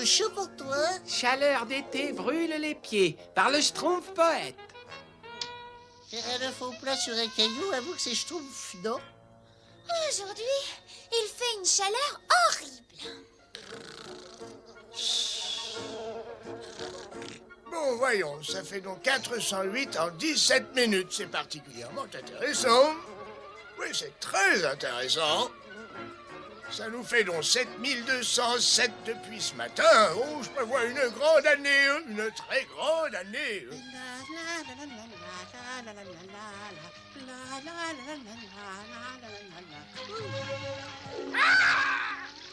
chaud pour toi. Chaleur d'été brûle les pieds, par le Schtroumpf poète. Faire un œuf au plat sur un caillou, avoue que c'est Schtroumpf, non? Aujourd'hui, il fait une chaleur horrible. Bon, voyons, ça fait donc 408 en 17 minutes. C'est particulièrement intéressant. Oui, c'est très intéressant. Ça nous fait donc 7207 depuis ce matin. Oh, je prévois une grande année, une très grande année.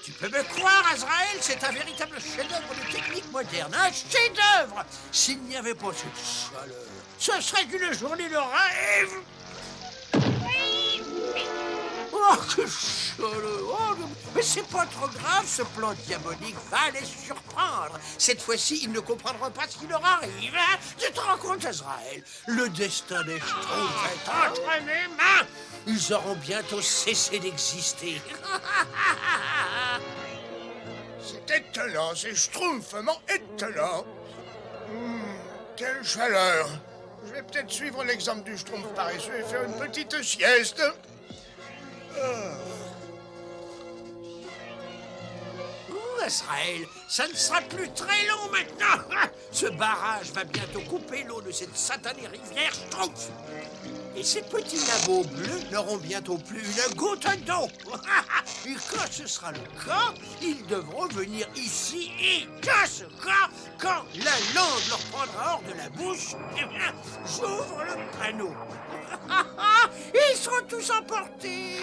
Tu peux me croire, Azraël, c'est un véritable chef-d'œuvre de technique moderne, un chef-d'œuvre. S'il n'y avait pas cette chaleur, ce serait qu'une journée de rêve. Oh, que chaleur! Oh, mais c'est pas trop grave, ce plan diabolique va les surprendre. Cette fois-ci, ils ne comprendront pas ce qui leur arrive. Hein? Tu te rends compte, Azraël? Le destin des Schtroumpfs est entre mes mains. Ils auront bientôt cessé d'exister. C'est étonnant, c'est schtroumpfement étonnant. Quelle chaleur. Je vais peut-être suivre l'exemple du schtroumpf paresseux et faire une petite sieste. Azraël, ça ne sera plus très long maintenant. Ce barrage va bientôt couper l'eau de cette satanée rivière Schtroumpf. Et ces petits nabots bleus n'auront bientôt plus une goutte d'eau. Et quand ce sera le cas, ils devront venir ici. Et dans ce cas, quand la langue leur prendra hors de la bouche, eh bien, j'ouvre le panneau. Ils seront tous emportés.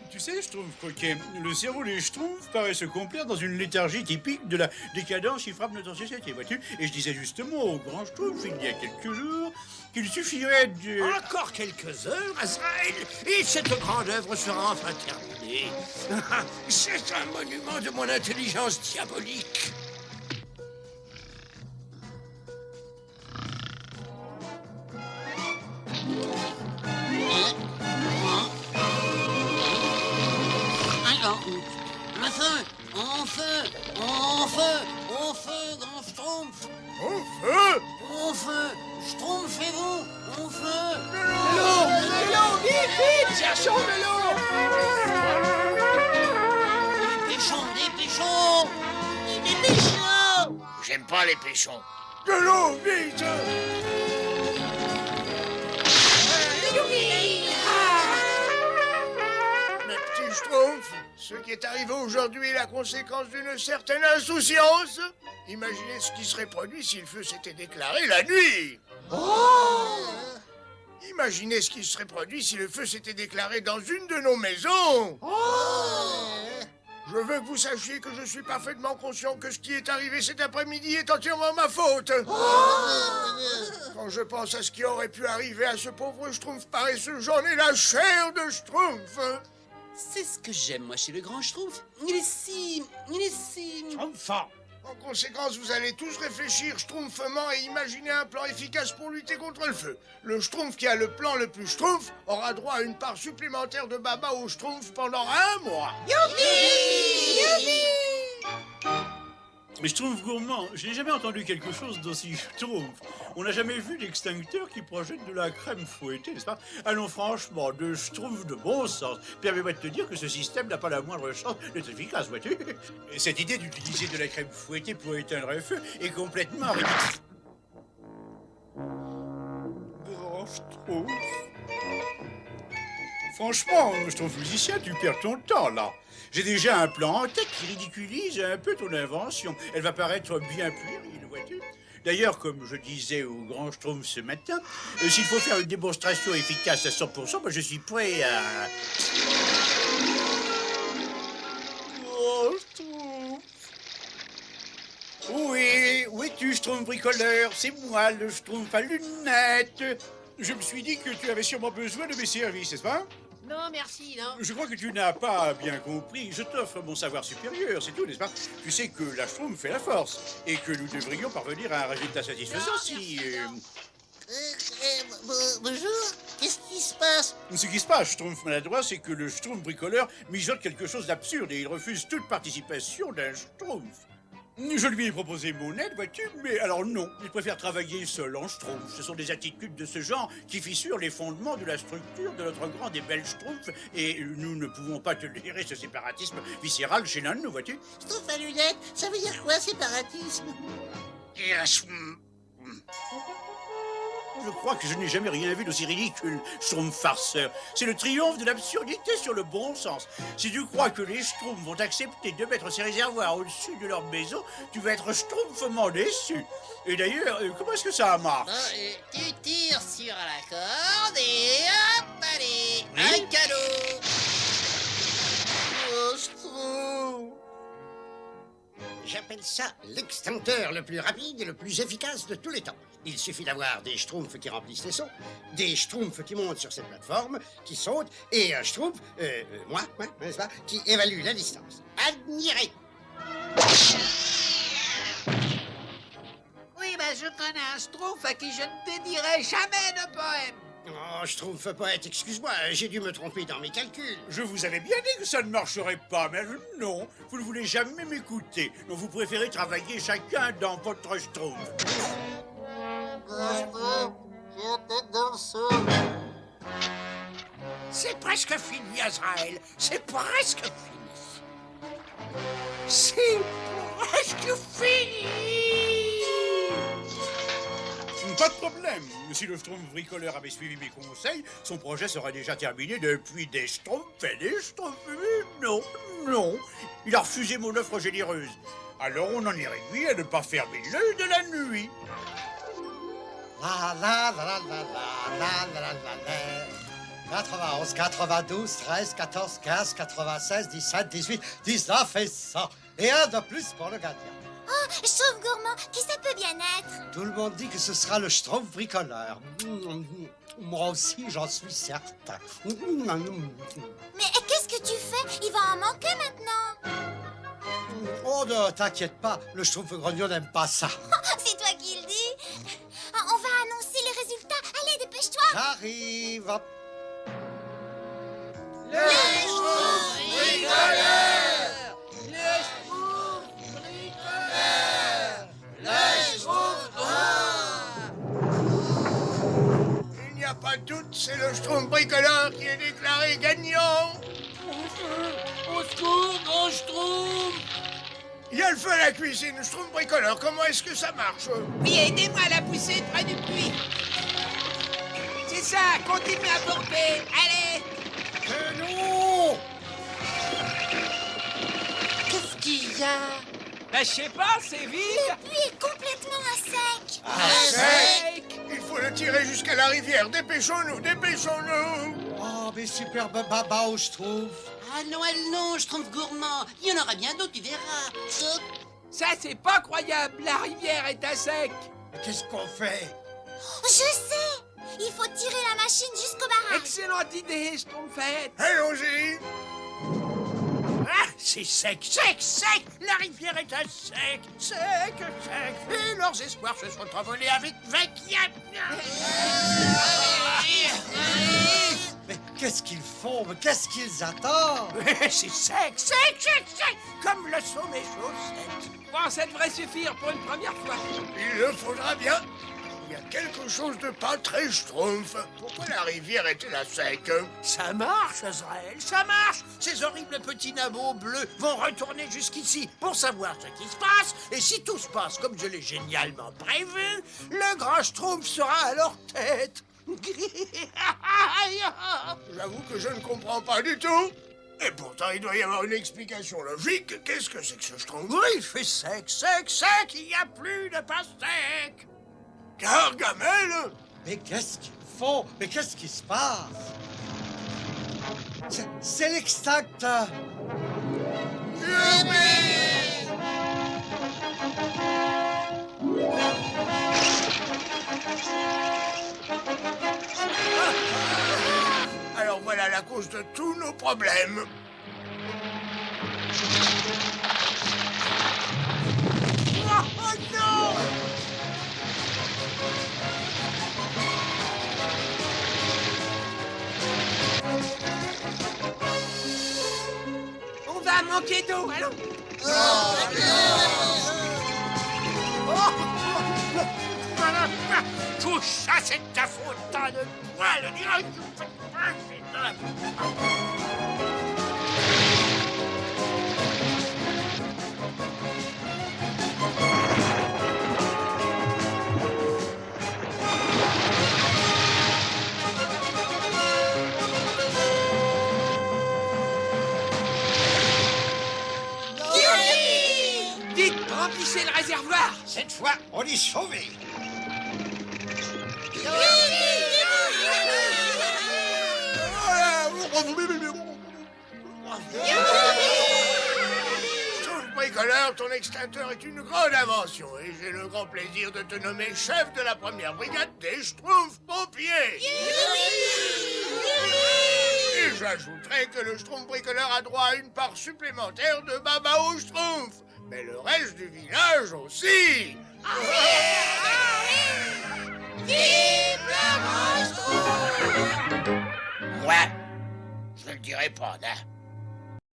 Tu sais, Schtroumpf coquet, le cerveau des Schtroumpfs paraît se complaire dans une léthargie typique de la décadence qui frappe notre société, vois-tu? Et je disais justement au grand Schtroumpf, il y a quelques jours, qu'il suffirait de... Encore quelques heures, Azraël, et cette grande œuvre sera enfin terminée. C'est un monument de mon intelligence diabolique. Le feu! En feu! En feu! Au feu, grand Schtroumpf! Au feu! Au feu! Schtroumpfez-vous! Au feu! De l'eau, vite, vite, cherchons de l'eau. Dépêchons! Dépêchons! J'aime pas les péchons. De l'eau, vite! Mes petits schtroumpfs, ce qui est arrivé aujourd'hui est la conséquence d'une certaine insouciance. Imaginez ce qui serait produit si le feu s'était déclaré la nuit. Imaginez ce qui serait produit si le feu s'était déclaré dans une de nos maisons. Je veux que vous sachiez que je suis parfaitement conscient que ce qui est arrivé cet après-midi est entièrement ma faute. Quand je pense à ce qui aurait pu arriver à ce pauvre Schtroumpf paresseux, j'en ai la chair de Schtroumpf. C'est ce que j'aime, moi, chez le grand Schtroumpf. Il est si... Enfin, En conséquence, vous allez tous réfléchir schtroumpfement et imaginer un plan efficace pour lutter contre le feu. Le Schtroumpf qui a le plan le plus Schtroumpf aura droit à une part supplémentaire de baba au Schtroumpf pendant un mois. mais Schtroumpf gourmand, je n'ai jamais entendu quelque chose d'aussi Schtroumpf. On n'a jamais vu d'extincteur qui projette de la crème fouettée, n'est-ce pas? Allons franchement, de Schtroumpf de bon sens. Permets-moi de te dire que ce système n'a pas la moindre chance d'être efficace, vois-tu? Cette idée d'utiliser de la crème fouettée pour éteindre un feu est complètement ridicule. Grand Schtroumpf. Franchement, Schtroumpf musicien, tu perds ton temps, là. J'ai déjà un plan en tête qui ridiculise un peu ton invention. Elle va paraître bien puérile, vois-tu? D'ailleurs, comme je disais au grand Schtroumpf ce matin, s'il faut faire une démonstration efficace à 100%, moi je suis prêt à... Oh, Schtroumpf. Oui, où es-tu, Schtroumpf bricoleur? C'est moi, le Schtroumpf à lunettes. Je me suis dit que tu avais sûrement besoin de mes services, n'est-ce pas? Non, merci, non. Je crois que tu n'as pas bien compris. Je t'offre mon savoir supérieur, c'est tout, n'est-ce pas? Tu sais que la Schtroumpf fait la force et que nous devrions parvenir à un résultat satisfaisant si... Bonjour. Qu'est-ce qui se passe? Ce qui se passe, Schtroumpf maladroit, c'est que le Schtroumpf bricoleur mijote quelque chose d'absurde et il refuse toute participation d'un Schtroumpf. Je lui ai proposé mon aide, vois-tu, mais alors non, il préfère travailler seul en Schtroumpf. Ce sont des attitudes de ce genre qui fissurent les fondements de la structure de notre grand et bel Schtroumpf, et nous ne pouvons pas tolérer ce séparatisme viscéral chez l'un de nous, vois-tu. Schtroumpf à lunettes, ça veut dire quoi, séparatisme? Je crois que je n'ai jamais rien vu d'aussi ridicule, Schtroumpf farceur. C'est le triomphe de l'absurdité sur le bon sens. Si tu crois que les Schtroumpfs vont accepter de mettre ces réservoirs au-dessus de leur maison, tu vas être schtroumpfement déçu. Et d'ailleurs, comment est-ce que ça marche? Tu tires sur la corde et hop, allez, un cadeau. Oh, Schtroumpf! J'appelle ça l'extincteur le plus rapide et le plus efficace de tous les temps. Il suffit d'avoir des Schtroumpfs qui remplissent les seaux, des Schtroumpfs qui montent sur cette plateforme, qui sautent, et un Schtroumpf, moi, n'est-ce pas, qui évalue la distance. Admirez! Oui, ben je connais un Schtroumpf à qui je ne dédierai jamais de poème. Oh, Schtroumpf poète, excuse-moi, j'ai dû me tromper dans mes calculs. Je vous avais bien dit que ça ne marcherait pas, mais non, vous ne voulez jamais m'écouter. Donc vous préférez travailler chacun dans votre Schtroumpf. C'est presque fini, Azraël. C'est presque fini. C'est presque fini. Pas de problème. Si le Schtroumpf bricoleur avait suivi mes conseils, son projet serait déjà terminé depuis des Schtroumpfs et des Schtroumpfs. Mais non. Il a refusé mon offre généreuse. Alors on en est réduit à ne pas fermer l'œil de la nuit. La la la la la la la la la la 91, 92, 13, 14, 15, 96, 17, 18, 19 et 100. Et un de plus pour le gardien. Oh, Schtroumpf gourmand, qui ça peut bien être? Tout le monde dit que ce sera le Schtroumpf bricoleur. Moi aussi, j'en suis certain. Mais qu'est-ce que tu fais? Il va en manquer maintenant. Oh, ne t'inquiète pas, le Schtroumpf grognon n'aime pas ça. C'est toi qui le dis. On va annoncer les résultats. Allez, dépêche-toi. J'arrive. Le Schtroumpf bricoleur! Le Schtroumpf bricoleur! Le Schtroumpf Il n'y a pas de doute, c'est le Schtroumpf bricoleur qui est déclaré gagnant. Au secours, grand Schtroumpf! Il y a le feu à la cuisine, Schtroumpf bricoleur, comment est-ce que ça marche? Oui, aidez-moi à la pousser près du puits. C'est ça, continuez à porter. Allez! Non! Qu'est-ce qu'il y a? Ben, je sais pas, c'est vide. Le puits est complètement à sec. Sec! Il faut le tirer jusqu'à la rivière, dépêchons-nous, dépêchons-nous! Oh, mais superbe baba au Schtroumpf. Ah non, Schtroumpf gourmand. Il y en aura bien d'autres, tu verras. Hop. Ça, c'est pas croyable. La rivière est à sec. Qu'est-ce qu'on fait? Je sais. Il faut tirer la machine jusqu'au barrage. Excellente idée, Schtroumpfette. Allons-y! Ah, c'est sec, sec, sec. La rivière est à sec, sec, sec. Et leurs espoirs se sont envolés avec Mais qu'est-ce qu'ils font? Mais qu'est-ce qu'ils attendent? C'est sec, sec, sec, sec. Comme le sont mes chaussettes. Bon, ça devrait suffire pour une première fois. Il le faudra bien. Il y a quelque chose de pas très Schtroumpf. Pourquoi la rivière est-elle à sec? Ça marche, Azraël, ça marche. Ces horribles petits nabots bleus vont retourner jusqu'ici pour savoir ce qui se passe. Et si tout se passe comme je l'ai génialement prévu, le grand Schtroumpf sera à leur tête. J'avoue que je ne comprends pas du tout. Et pourtant, il doit y avoir une explication logique. Qu'est-ce que c'est que ce Schtroumpf? Oui, il fait sec, sec, sec. Il n'y a plus de pastèque. Gargamel? Mais qu'est-ce qu'ils font? Mais qu'est-ce qui se passe? C'est l'extincteur. Alors voilà la cause de tous nos problèmes. Oh non! manquer d'eau, allons. Tout ça, c'est ta faute, tas de poils. Vite, remplissez le réservoir. Cette fois, on est sauvé. Schtroumpf bricoleur, ton extincteur est une grande invention et j'ai le grand plaisir de te nommer chef de la première brigade des Schtroumpfs pompiers. Et j'ajouterai que le Schtroumpf bricoleur a droit à une part supplémentaire de Babao Schtroumpf, mais le reste du village aussi. Moi, je ne le dirai pas, hein.